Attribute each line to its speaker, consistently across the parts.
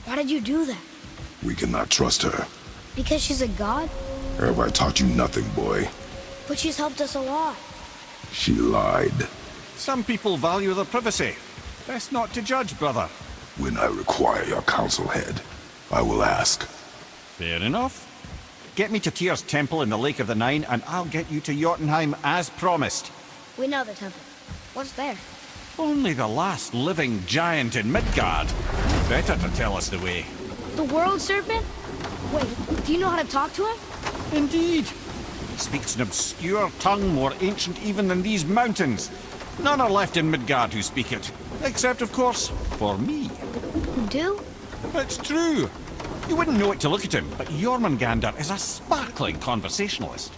Speaker 1: Why did you do that?
Speaker 2: We cannot trust her.
Speaker 1: Because she's a god?
Speaker 2: Have I taught you nothing, boy?
Speaker 1: But she's helped us a lot.
Speaker 2: She lied.
Speaker 3: Some people value their privacy. Best not to judge, brother.
Speaker 2: When I require your council head, I will ask.
Speaker 3: Fair enough. Get me to Tyr's temple in the Lake of the Nine, and I'll get you to Jotunheim as promised.
Speaker 1: We know the temple. What's there?
Speaker 3: Only the last living giant in Midgard. Better to tell us the way.
Speaker 1: The world serpent? Wait, do you know how to talk to him?
Speaker 3: Indeed. He speaks an obscure tongue more ancient even than these mountains. None are left in Midgard who speak it. Except, of course, for me.
Speaker 1: You do?
Speaker 3: It's true. You wouldn't know it to look at him, but Jormungandr is a sparkling conversationalist.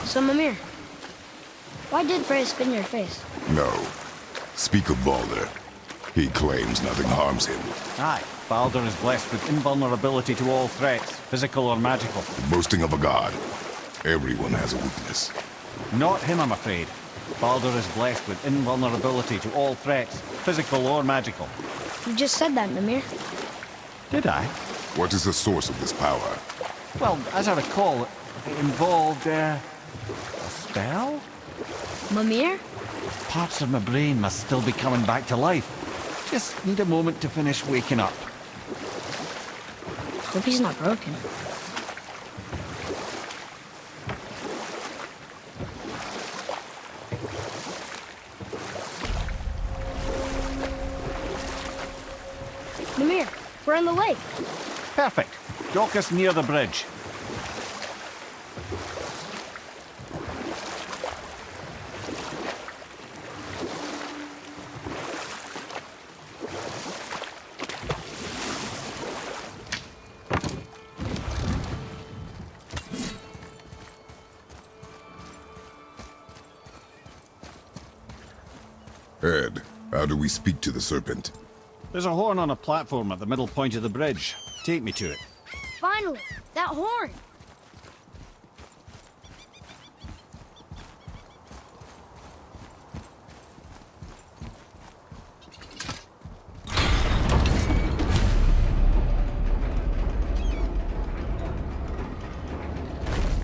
Speaker 1: So, Mimir, why did Frey spin your face?
Speaker 2: No. Speak of Baldur. He claims nothing harms him.
Speaker 3: Aye, Baldur is blessed with invulnerability to all threats, physical or magical.
Speaker 2: Boasting of a god. Everyone has a weakness.
Speaker 3: Not him, I'm afraid. Baldur is blessed with invulnerability to all threats, physical or magical.
Speaker 1: You just said that, Mimir.
Speaker 3: Did I?
Speaker 2: What is the source of this power?
Speaker 3: Well, as I recall, it involved, a spell?
Speaker 1: Mimir?
Speaker 3: Parts of my brain must still be coming back to life. Just need a moment to finish waking up.
Speaker 1: Hope he's not broken. Mimir, we're on the lake.
Speaker 3: Perfect. Dock us near the bridge.
Speaker 2: Ed, how do we speak to the Serpent?
Speaker 3: There's a horn on a platform at the middle point of the bridge. Take me to it.
Speaker 1: Finally, that horn.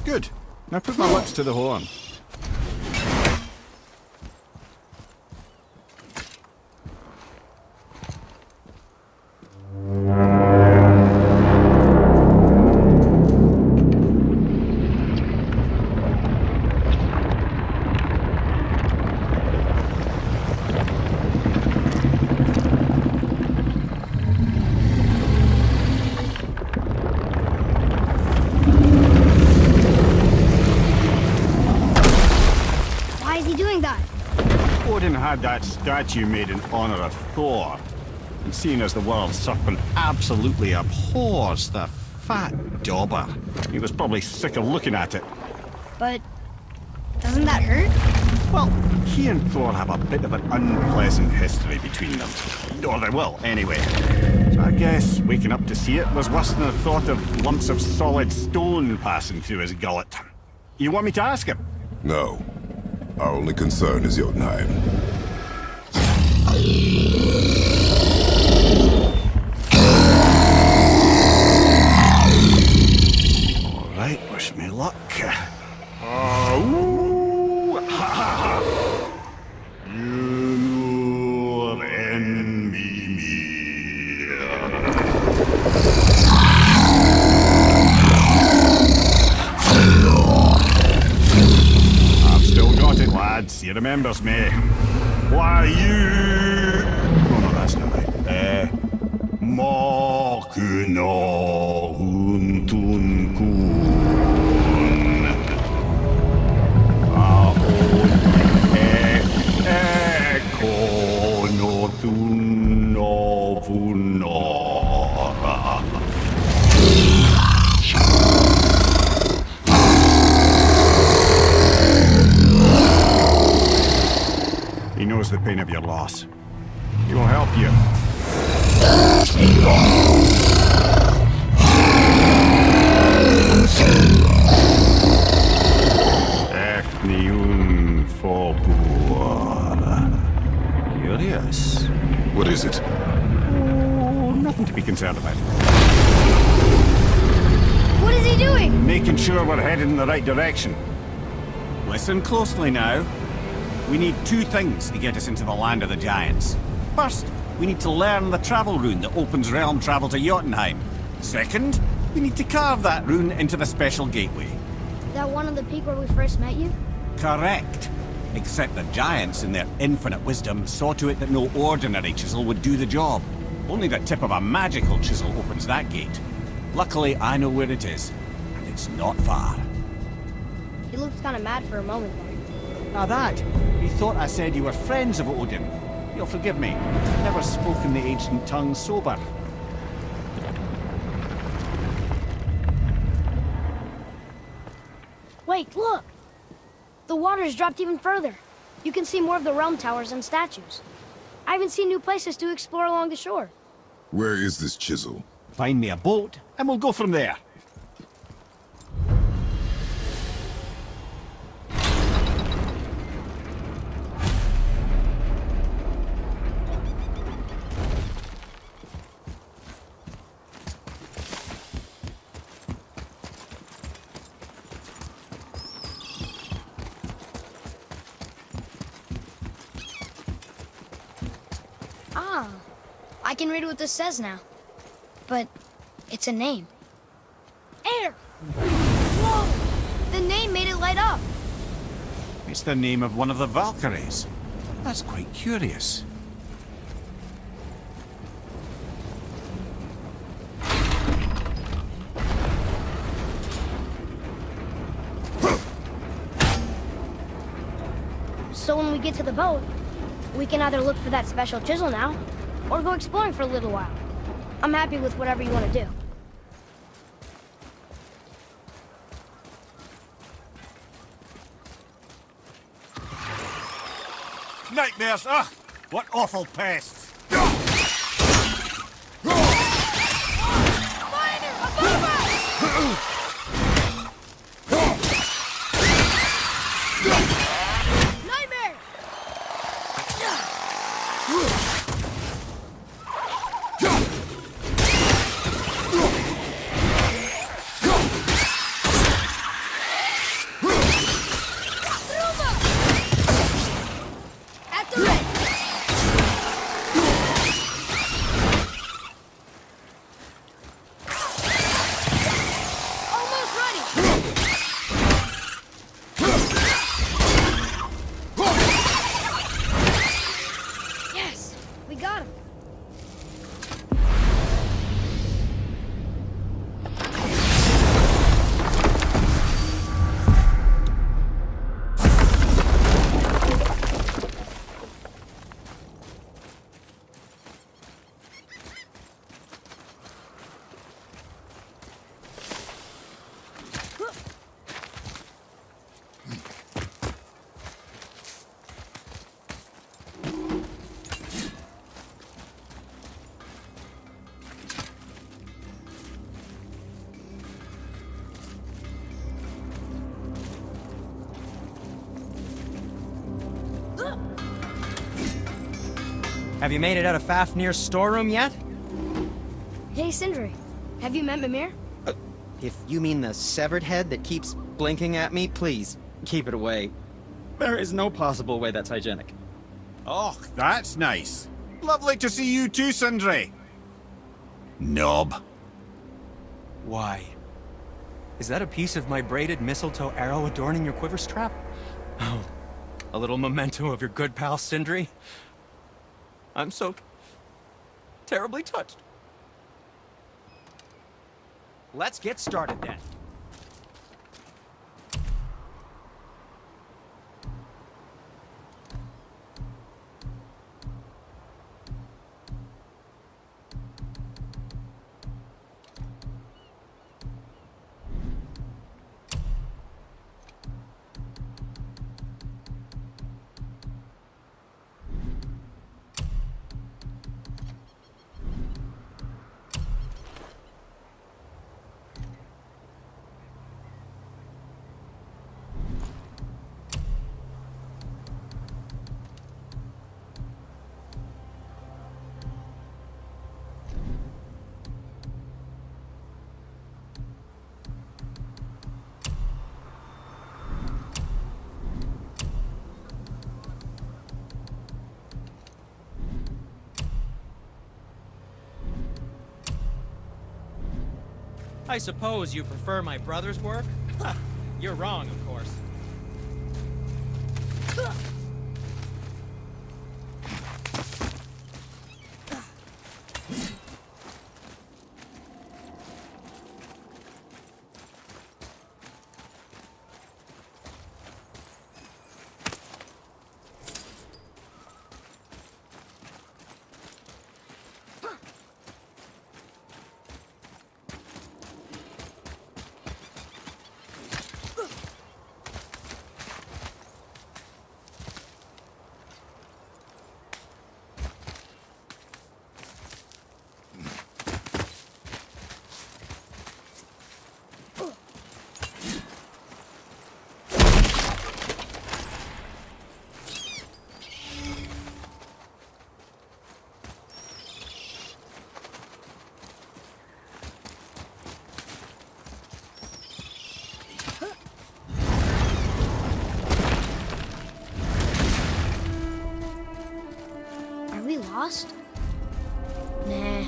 Speaker 3: Good. Now put my lips to the horn. Odin had that statue made in honor of Thor. And seeing as the world's serpent absolutely abhors the fat dauber, he was probably sick of looking at it.
Speaker 1: But doesn't that hurt?
Speaker 3: Well, he and Thor have a bit of an unpleasant history between them. Or they will, anyway. So I guess waking up to see it was worse than the thought of lumps of solid stone passing through his gullet. You want me to ask him?
Speaker 2: No. Our only concern is Jotunheim.
Speaker 3: All right, wish me luck. Ooh, ha, ha, ha. You envy me. I've still got it, lads. He remembers me. Why, you... Oh, no, that's not right. Makuna huntun kun. Ahon ekonotun novunora. He knows the pain of your loss. He will help you. Efniun Fogur. Curious.
Speaker 2: What is it?
Speaker 3: Oh, nothing to be concerned about.
Speaker 1: What is he doing?
Speaker 3: Making sure we're headed in the right direction. Listen closely now. We need two things to get us into the land of the giants. First, we need to learn the travel rune that opens realm travel to Jotunheim. Second, we need to carve that rune into the special gateway.
Speaker 1: That one on the peak where we first met you?
Speaker 3: Correct. Except the giants, in their infinite wisdom, saw to it that no ordinary chisel would do the job. Only the tip of a magical chisel opens that gate. Luckily, I know where it is, and it's not far.
Speaker 1: He looked kind of mad for a moment there.
Speaker 3: Now that, he thought I said you were friends of Odin. You'll forgive me. Never spoken the ancient tongue sober.
Speaker 1: Wait, look! The water's dropped even further. You can see more of the realm towers and statues. I even see new places to explore along the shore.
Speaker 2: Where is this chisel?
Speaker 3: Find me a boat, and we'll go from there.
Speaker 1: Ah, I can read what this says now. But it's a name. Air! Whoa! The name made it light up.
Speaker 3: It's the name of one of the Valkyries. That's quite curious.
Speaker 1: So when we get to the boat, we can either look for that special chisel now, or go exploring for a little while. I'm happy with whatever you want to do.
Speaker 3: Nightmares! Ugh! What awful pests!
Speaker 1: Nightmare! At the ready!
Speaker 4: Have you made it out of Fafnir's storeroom yet?
Speaker 1: Hey, Sindri. Have you met Mimir?
Speaker 4: If you mean the severed head that keeps blinking at me, please, keep it away. There is no possible way that's hygienic.
Speaker 3: Oh, that's nice. Lovely to see you too, Sindri. Knob.
Speaker 4: Why? Is that a piece of my braided mistletoe arrow adorning your quiver strap? Oh, a little memento of your good pal Sindri? I'm so terribly touched. Let's get started then. I suppose you prefer my brother's work? You're wrong, of course.
Speaker 1: Lost? Nah.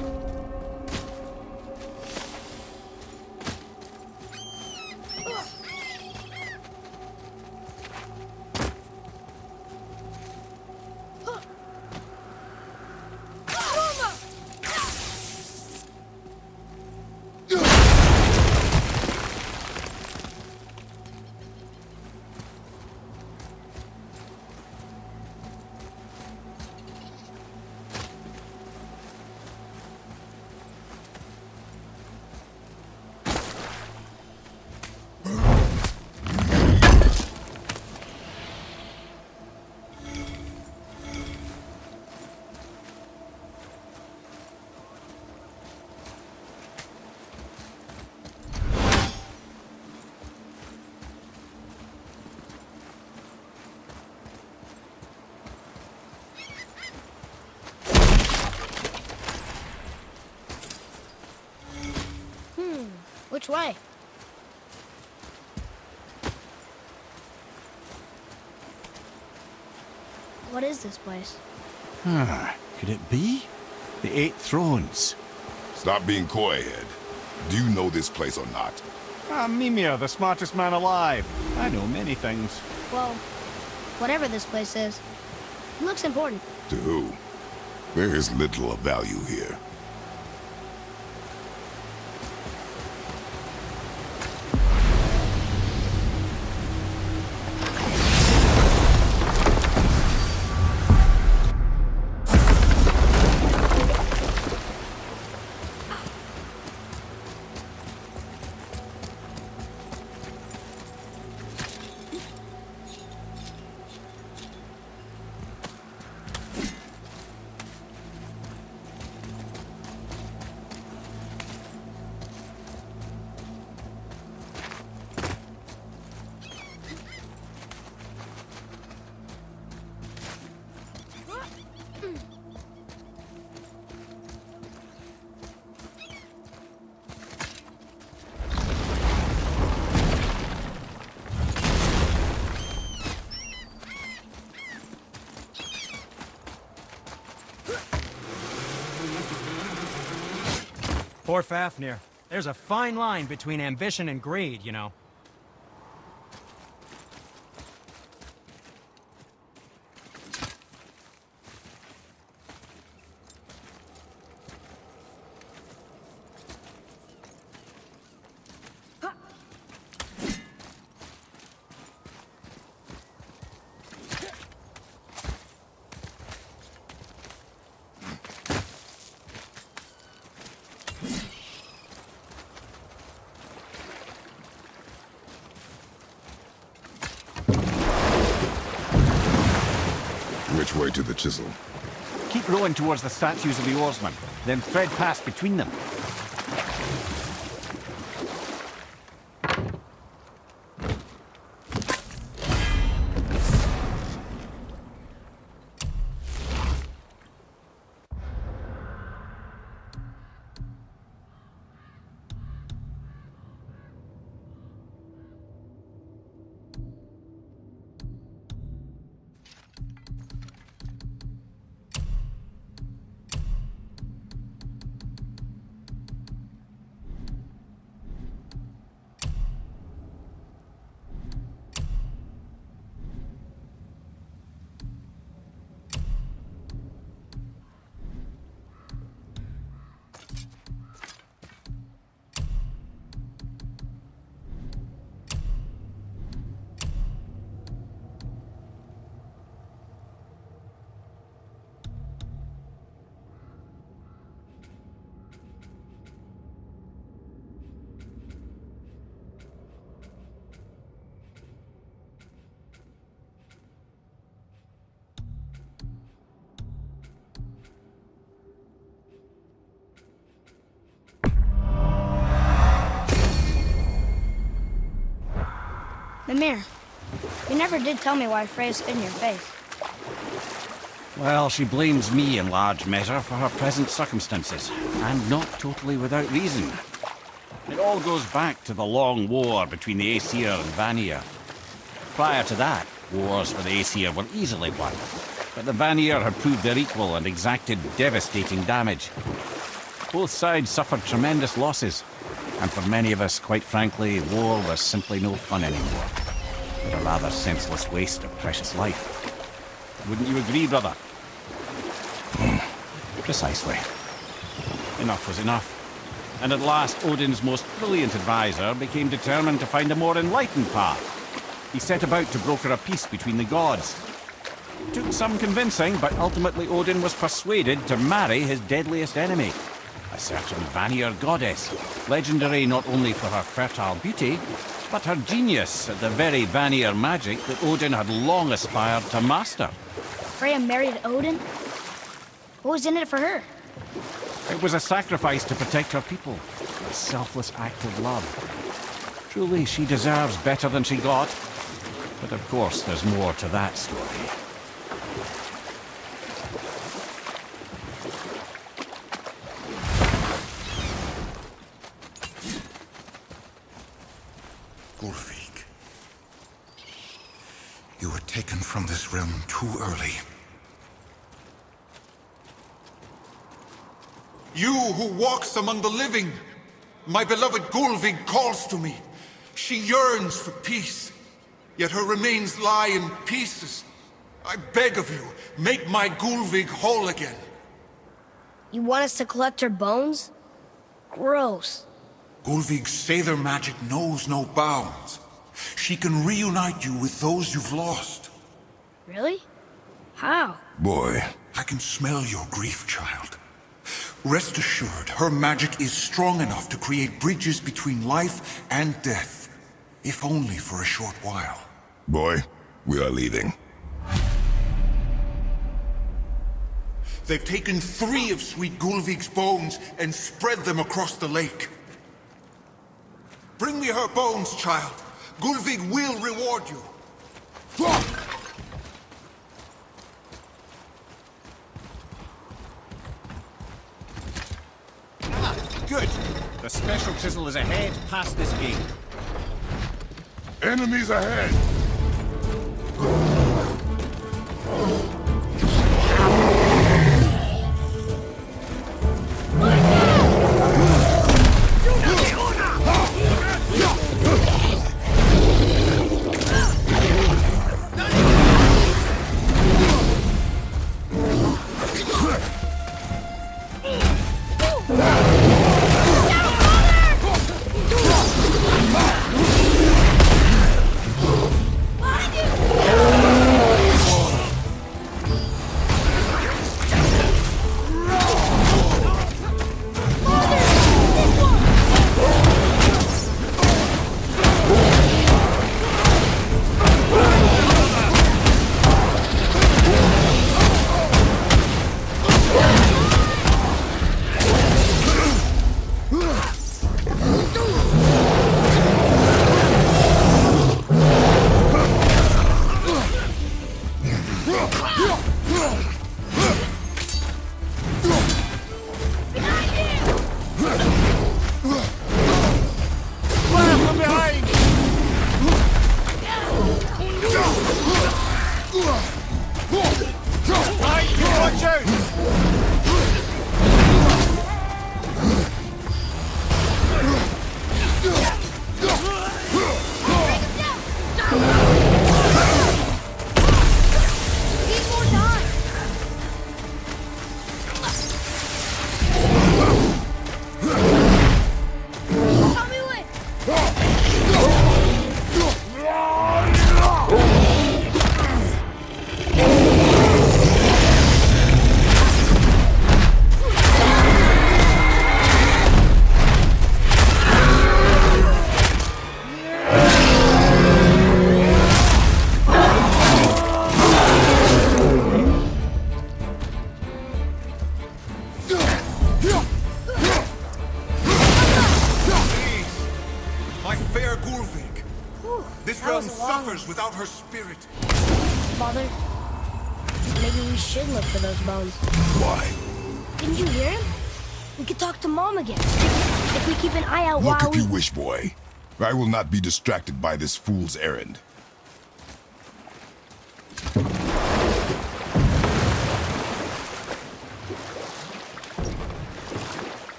Speaker 1: Which way? What is this place?
Speaker 3: Could it be? The Eight Thrones.
Speaker 2: Stop being coy, Head. Do you know this place or not?
Speaker 3: Mimir, the smartest man alive. I know many things.
Speaker 1: Well, whatever this place is, it looks important.
Speaker 2: To who? There is little of value here.
Speaker 4: Poor Fafnir. There's a fine line between ambition and greed, you know.
Speaker 2: Which way to the chisel?
Speaker 3: Keep rowing towards the statues of the oarsmen, then thread past between them.
Speaker 1: Mimir, you never did tell me why Freya spit in your face.
Speaker 3: Well, she blames me in large measure for her present circumstances, and not totally without reason. It all goes back to the long war between the Aesir and Vanir. Prior to that, wars for the Aesir were easily won, but the Vanir had proved their equal and exacted devastating damage. Both sides suffered tremendous losses, and for many of us, quite frankly, war was simply no fun anymore, but a rather senseless waste of precious life. Wouldn't you agree, brother? Precisely. Enough was enough. And at last, Odin's most brilliant advisor became determined to find a more enlightened path. He set about to broker a peace between the gods. It took some convincing, but ultimately Odin was persuaded to marry his deadliest enemy, a certain Vanir goddess, legendary not only for her fertile beauty, but her genius at the very Vanir magic that Odin had long aspired to master.
Speaker 1: Freya married Odin? What was in it for her?
Speaker 3: It was a sacrifice to protect her people, a selfless act of love. Truly, she deserves better than she got. But of course, there's more to that story.
Speaker 5: Gulfig, you were taken from this realm too early. You who walks among the living, my beloved Gulfig calls to me. She yearns for peace, yet her remains lie in pieces. I beg of you, make my Gulfig whole again.
Speaker 1: You want us to collect her bones? Gross.
Speaker 5: Gulfig's Sather magic knows no bounds. She can reunite you with those you've lost.
Speaker 1: Really? How?
Speaker 2: Boy,
Speaker 5: I can smell your grief, child. Rest assured, her magic is strong enough to create bridges between life and death, if only for a short while.
Speaker 2: boy, we are leaving.
Speaker 5: They've taken 3 of Sweet Gulfig's bones and spread them across the lake. Bring me her bones, child. Gulfig will reward you.
Speaker 3: Good. The special chisel is ahead, past this gate.
Speaker 2: Enemies ahead!
Speaker 3: Right, you watch out!
Speaker 1: Need more time. Help me with.
Speaker 5: Please, my fair Gulvig. This
Speaker 1: that
Speaker 5: realm
Speaker 1: was a long
Speaker 5: suffers without her spirit.
Speaker 1: Father, maybe we should look for those bones.
Speaker 2: Why?
Speaker 1: Didn't you hear him? We could talk to Mom again. If we keep an eye out
Speaker 2: Look
Speaker 1: while
Speaker 2: if you wish, boy. I will not be distracted by this fool's errand.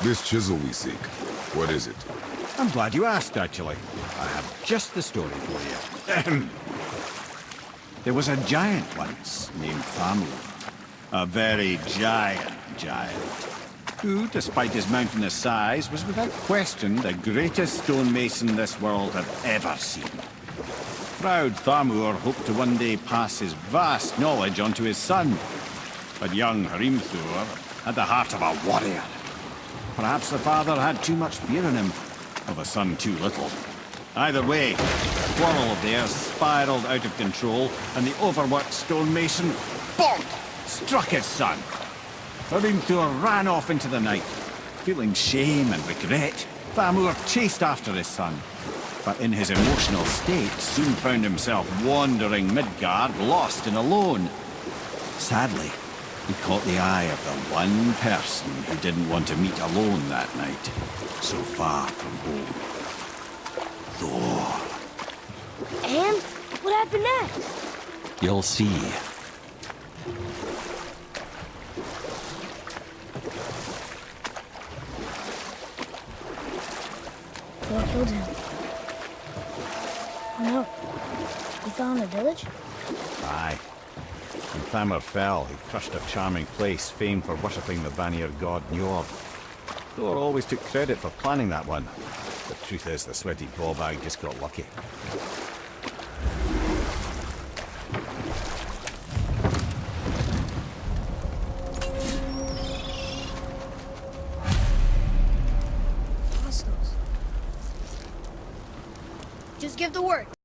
Speaker 2: This chisel we seek, what is it?
Speaker 3: I'm glad you asked, actually. I have just the story for you. There was a giant once named Thamur. A very giant, who, despite his mountainous size, was without question the greatest stonemason this world had ever seen. Proud Thamur hoped to one day pass his vast knowledge on to his son. But young Hrimthur had the heart of a warrior. Perhaps the father had too much fear in him, or the son too little. Either way, the quarrel of theirs spiraled out of control, and the overworked stonemason, bonk, struck his son. Hrimthur ran off into the night. Feeling shame and regret, Thamur chased after his son. But in his emotional state, soon found himself wandering Midgard, lost and alone. Sadly, he caught the eye of the one person he didn't want to meet alone that night, so far from home. Thor.
Speaker 1: And what happened next?
Speaker 4: You'll see.
Speaker 1: Thor killed him. Oh no. He fell in the village?
Speaker 3: Aye. When Thamur fell, he crushed a charming place famed for worshipping the Vanir god Njord. Thor always took credit for planning that one. The truth is, the sweaty ballbag just got lucky.
Speaker 1: Just give the word.